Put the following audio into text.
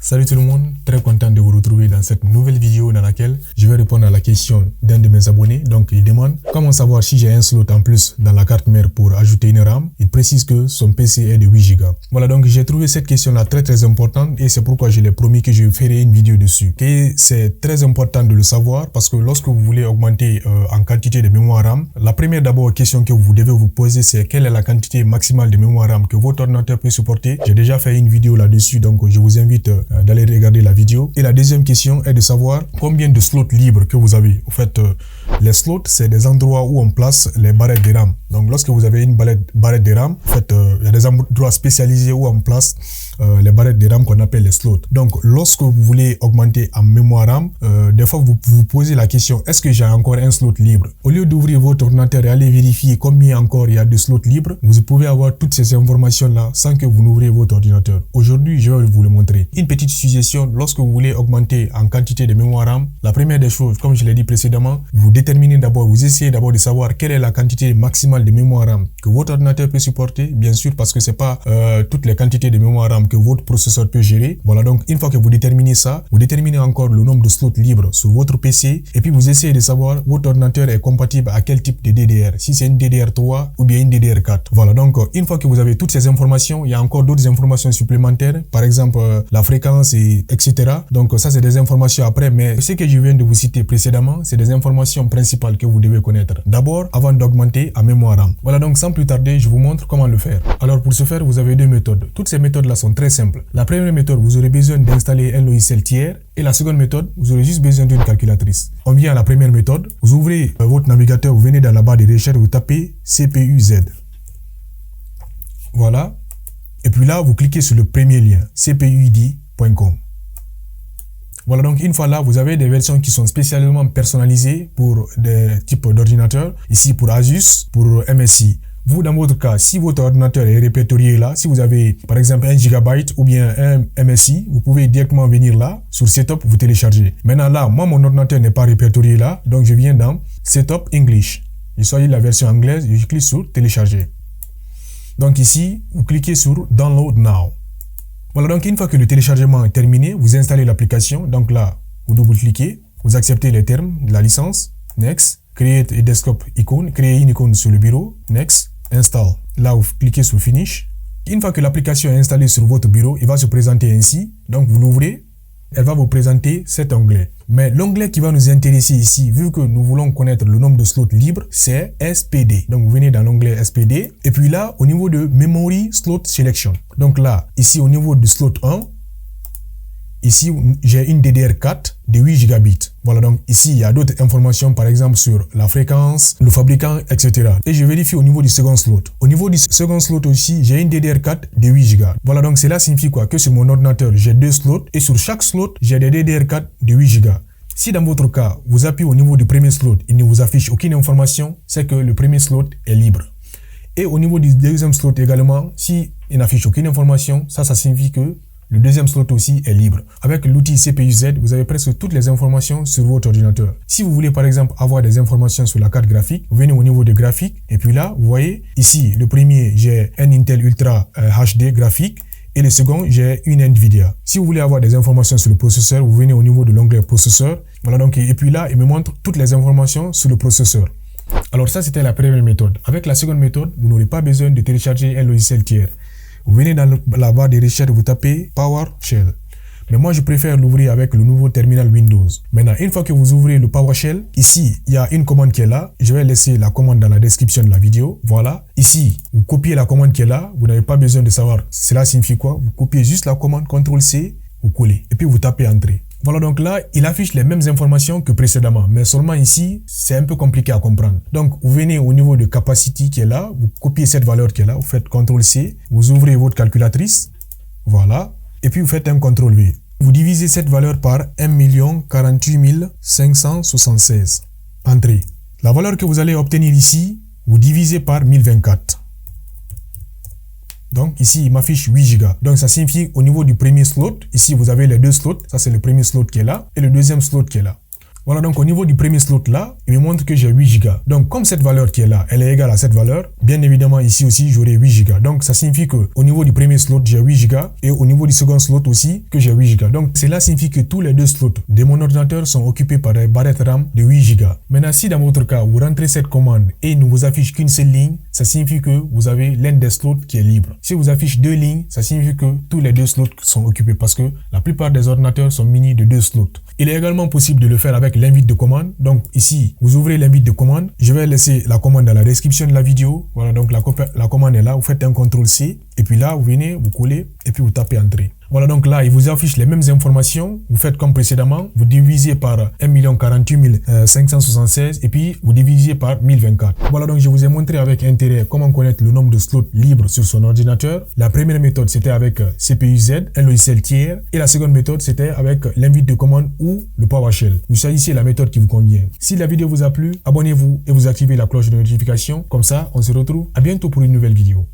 Salut tout le monde, très content de vous retrouver dans cette nouvelle vidéo dans laquelle je vais répondre à la question d'un de mes abonnés. Donc il demande comment savoir si j'ai un slot en plus dans la carte mère pour ajouter une RAM. Il précise que son PC est de 8 Go. Voilà, donc j'ai trouvé cette question là très importante et c'est pourquoi je l'ai promis que je ferai une vidéo dessus. Et c'est très important de le savoir parce que lorsque vous voulez augmenter en quantité de mémoire RAM, la première d'abord question que vous devez vous poser, c'est quelle est la quantité maximale de mémoire RAM que votre ordinateur peut supporter. J'ai déjà fait une vidéo là-dessus, donc je vous invite d'aller regarder la vidéo. Et la deuxième question est de savoir combien de slots libres que vous avez. En fait, les slots, c'est des endroits où on place les barrettes de RAM. Donc, lorsque vous avez une barrette de RAM, en fait, il y a des endroits spécialisés où on place les barrettes de RAM qu'on appelle les slots. Donc, lorsque vous voulez augmenter en mémoire RAM, des fois, vous vous posez la question, est-ce que j'ai encore un slot libre? Au lieu d'ouvrir votre ordinateur et aller vérifier combien encore il y a de slots libres, vous pouvez avoir toutes ces informations-là sans que vous n'ouvriez votre ordinateur. Aujourd'hui, je vais vous le montrer. Une petite suggestion, lorsque vous voulez augmenter en quantité de mémoire RAM, la première des choses, comme je l'ai dit précédemment, vous déterminez d'abord, vous essayez d'abord de savoir quelle est la quantité maximale de mémoire RAM que votre ordinateur peut supporter, bien sûr, parce que c'est pas toutes les quantités de mémoire RAM que votre processeur peut gérer. Voilà, donc une fois que vous déterminez ça, vous déterminez encore le nombre de slots libres sur votre PC et puis vous essayez de savoir votre ordinateur est compatible à quel type de DDR, si c'est une DDR3 ou bien une DDR4. Voilà, donc une fois que vous avez toutes ces informations, il y a encore d'autres informations supplémentaires, par exemple la fréquence et etc. Donc ça c'est des informations après, mais ce que je viens de vous citer précédemment, c'est des informations principales que vous devez connaître d'abord avant d'augmenter en mémoire RAM. Voilà, donc sans plus tarder, je vous montre comment le faire. Alors pour ce faire, vous avez deux méthodes. Toutes ces méthodes là sont très simples. La première méthode, vous aurez besoin d'installer un logiciel tiers et la seconde méthode, vous aurez juste besoin d'une calculatrice. On vient à la première méthode, vous ouvrez votre navigateur, vous venez dans la barre de recherche, vous tapez CPUZ. Voilà. Et puis là, vous cliquez sur le premier lien, cpuid.com. Voilà, donc une fois là, vous avez des versions qui sont spécialement personnalisées pour des types d'ordinateurs. Ici pour Asus, pour MSI. Vous, dans votre cas, si votre ordinateur est répertorié là, si vous avez par exemple 1 GB ou bien un MSI, vous pouvez directement venir là, sur Setup, vous téléchargez. Maintenant là, moi mon ordinateur n'est pas répertorié là, donc je viens dans Setup English. Je choisis la version anglaise et je clique sur télécharger. Donc ici, vous cliquez sur Download Now. Voilà, donc une fois que le téléchargement est terminé, vous installez l'application. Donc là, vous double-cliquez, vous acceptez les termes de la licence. Next. Create a desktop icône, créer une icône sur le bureau. Next. Install. Là, vous cliquez sur Finish. Une fois que l'application est installée sur votre bureau, il va se présenter ainsi. Donc, vous l'ouvrez. Elle va vous présenter cet onglet. Mais l'onglet qui va nous intéresser ici, vu que nous voulons connaître le nombre de slots libres, c'est SPD. Donc, vous venez dans l'onglet SPD. Et puis là, au niveau de Memory Slot Selection. Donc là, ici, au niveau du slot 1, ici, j'ai une DDR4 de 8 Gb. Voilà, donc ici, il y a d'autres informations, par exemple, sur la fréquence, le fabricant, etc. Et je vérifie au niveau du second slot. Au niveau du second slot aussi, j'ai une DDR4 de 8 Go. Voilà, donc cela signifie quoi? Que sur mon ordinateur, j'ai deux slots et sur chaque slot, j'ai des DDR4 de 8 Go. Si dans votre cas, vous appuyez au niveau du premier slot, il ne vous affiche aucune information, c'est que le premier slot est libre. Et au niveau du deuxième slot également, si il n'affiche aucune information, ça signifie que le deuxième slot aussi est libre. Avec l'outil CPUZ, vous avez presque toutes les informations sur votre ordinateur. Si vous voulez par exemple avoir des informations sur la carte graphique, vous venez au niveau de graphique et puis là, vous voyez ici, le premier, j'ai un Intel Ultra HD graphique et le second, j'ai une Nvidia. Si vous voulez avoir des informations sur le processeur, vous venez au niveau de l'onglet processeur. Voilà, donc, et puis là, il me montre toutes les informations sur le processeur. Alors ça, c'était la première méthode. Avec la seconde méthode, vous n'aurez pas besoin de télécharger un logiciel tiers. Vous venez dans la barre de recherche, vous tapez PowerShell. Mais moi, je préfère l'ouvrir avec le nouveau terminal Windows. Maintenant, une fois que vous ouvrez le PowerShell, ici, il y a une commande qui est là. Je vais laisser la commande dans la description de la vidéo. Voilà. Ici, vous copiez la commande qui est là. Vous n'avez pas besoin de savoir cela signifie quoi. Vous copiez juste la commande CTRL-C, vous collez. Et puis, vous tapez Entrée. Voilà, donc là, il affiche les mêmes informations que précédemment. Mais seulement ici, c'est un peu compliqué à comprendre. Donc, vous venez au niveau de Capacity qui est là. Vous copiez cette valeur qui est là. Vous faites CTRL-C. Vous ouvrez votre calculatrice. Voilà. Et puis, vous faites un CTRL-V. Vous divisez cette valeur par 1 048 576. Entrée. La valeur que vous allez obtenir ici, vous divisez par 1024. Donc ici, il m'affiche 8 Go. Donc ça signifie au niveau du premier slot, ici vous avez les deux slots. Ça c'est le premier slot qui est là et le deuxième slot qui est là. Voilà, donc au niveau du premier slot là, il me montre que j'ai 8 Go. Donc comme cette valeur qui est là, elle est égale à cette valeur, bien évidemment ici aussi j'aurai 8 Go. Donc ça signifie que au niveau du premier slot, j'ai 8 Go et au niveau du second slot aussi que j'ai 8 Go. Donc cela signifie que tous les deux slots de mon ordinateur sont occupés par des barrettes RAM de 8 Go. Maintenant, si dans votre cas, vous rentrez cette commande et il ne vous affiche qu'une seule ligne, ça signifie que vous avez l'un des slots qui est libre. Si vous affiche 2 lignes, ça signifie que tous les 2 slots sont occupés parce que la plupart des ordinateurs sont munis de 2 slots. Il est également possible de le faire avec l'invite de commande. Donc ici, vous ouvrez l'invite de commande. Je vais laisser la commande dans la description de la vidéo. Voilà, donc la commande est là. Vous faites un CTRL-C et puis là, vous venez, vous collez et puis vous tapez Entrée. Voilà, donc là, il vous affiche les mêmes informations. Vous faites comme précédemment. Vous divisez par 1 048 576 et puis vous divisez par 1024. Voilà, donc je vous ai montré avec intérêt comment connaître le nombre de slots libres sur son ordinateur. La première méthode, c'était avec CPU-Z, un logiciel tiers. Et la seconde méthode, c'était avec l'invite de commande ou le PowerShell. Vous choisissez la méthode qui vous convient. Si la vidéo vous a plu, abonnez-vous et vous activez la cloche de notification. Comme ça, on se retrouve à bientôt pour une nouvelle vidéo.